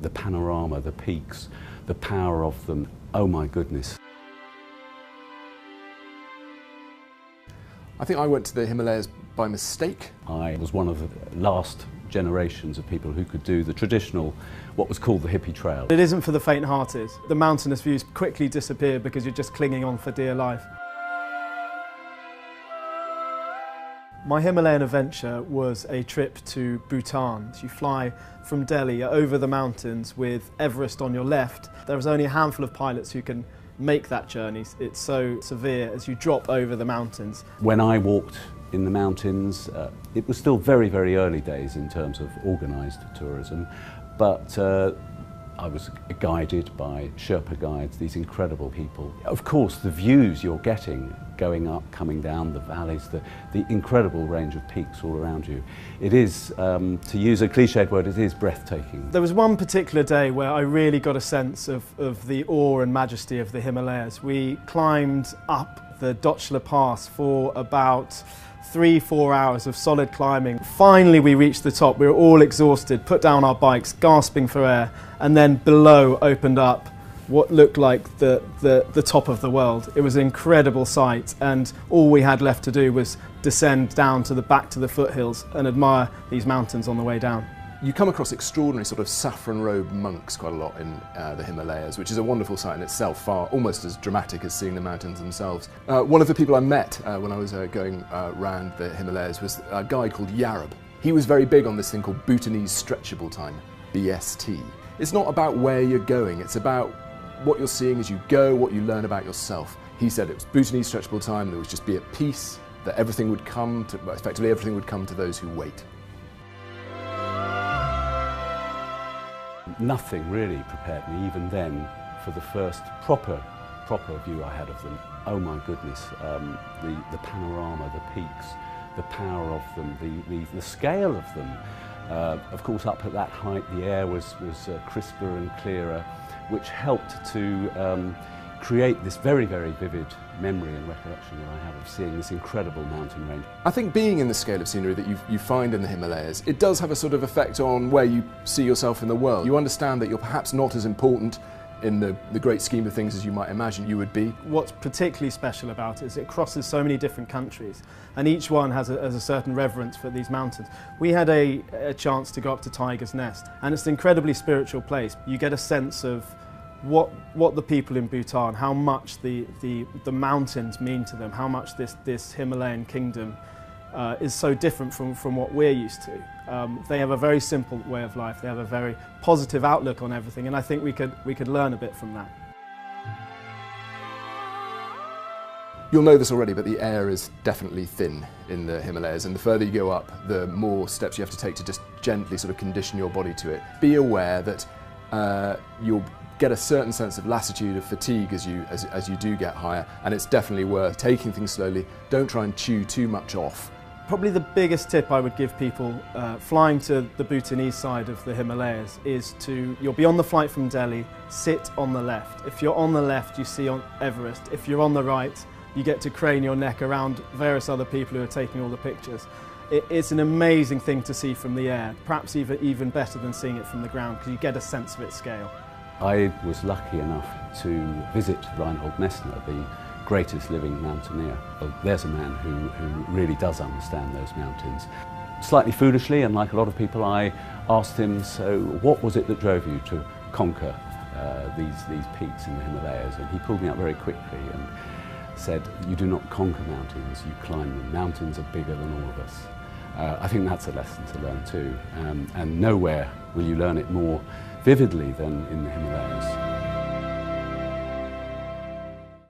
the panorama, the peaks, the power of them. Oh my goodness. I think I went to the Himalayas by mistake. I was one of the last generations of people who could do the traditional, what was called the hippie trail. It isn't for the faint-hearted. The mountainous views quickly disappear because you're just clinging on for dear life. My Himalayan adventure was a trip to Bhutan. You fly from Delhi over the mountains with Everest on your left. There is only a handful of pilots who can make that journey. It's so severe as you drop over the mountains. When I walked in the mountains, it was still very, very early days in terms of organised tourism, but I was guided by Sherpa guides, these incredible people. Of course, the views you're getting going up, coming down the valleys, the incredible range of peaks all around you. It is, to use a cliched word, it is breathtaking. There was one particular day where I really got a sense of the awe and majesty of the Himalayas. We climbed up the Dochla Pass for about 3-4 hours of solid climbing. Finally we reached the top. We were all exhausted, put down our bikes, gasping for air, and then below opened up what looked like the top of the world. It was an incredible sight, and all we had left to do was descend down to back to the foothills and admire these mountains on the way down. You come across extraordinary sort of saffron-robed monks quite a lot in the Himalayas, which is a wonderful sight in itself, far almost as dramatic as seeing the mountains themselves. One of the people I met when I was going around the Himalayas was a guy called Yarab. He was very big on this thing called Bhutanese stretchable time, BST. It's not about where you're going, it's about what you're seeing as you go, what you learn about yourself. He said it was Bhutanese stretchable time, there would just be at peace, that everything would come to, effectively everything would come to those who wait. Nothing really prepared me, even then, for the first proper view I had of them. Oh my goodness, the panorama, the peaks, the power of them, the scale of them. Of course, up at that height, the air was crisper and clearer, which helped to create this very, very vivid memory and recollection that I have of seeing this incredible mountain range. I think being in the scale of scenery that you find in the Himalayas, it does have a sort of effect on where you see yourself in the world. You understand that you're perhaps not as important in the great scheme of things as you might imagine you would be. What's particularly special about it is it crosses so many different countries, and each one has a certain reverence for these mountains. We had a chance to go up to Tiger's Nest, and it's an incredibly spiritual place. You get a sense of what the people in Bhutan, how much the mountains mean to them, how much this Himalayan kingdom is so different from what we're used to. They have a very simple way of life, they have a very positive outlook on everything, and I think we could learn a bit from that. You'll know this already, but the air is definitely thin in the Himalayas, and the further you go up, the more steps you have to take to just gently sort of condition your body to it. Be aware that you'll get a certain sense of lassitude, of fatigue as you do get higher, and it's definitely worth taking things slowly. Don't try and chew too much off. Probably the biggest tip I would give people flying to the Bhutanese side of the Himalayas is you'll be on the flight from Delhi, sit on the left. If you're on the left, you see on Everest. If you're on the right, you get to crane your neck around various other people who are taking all the pictures. It's an amazing thing to see from the air, perhaps even better than seeing it from the ground, because you get a sense of its scale. I was lucky enough to visit Reinhold Messner, the greatest living mountaineer. Well, there's a man who really does understand those mountains. Slightly foolishly, and like a lot of people, I asked him, so what was it that drove you to conquer these peaks in the Himalayas? And he pulled me up very quickly and said, you do not conquer mountains, you climb them. Mountains are bigger than all of us. I think that's a lesson to learn too, and nowhere will you learn it more vividly than in the Himalayas.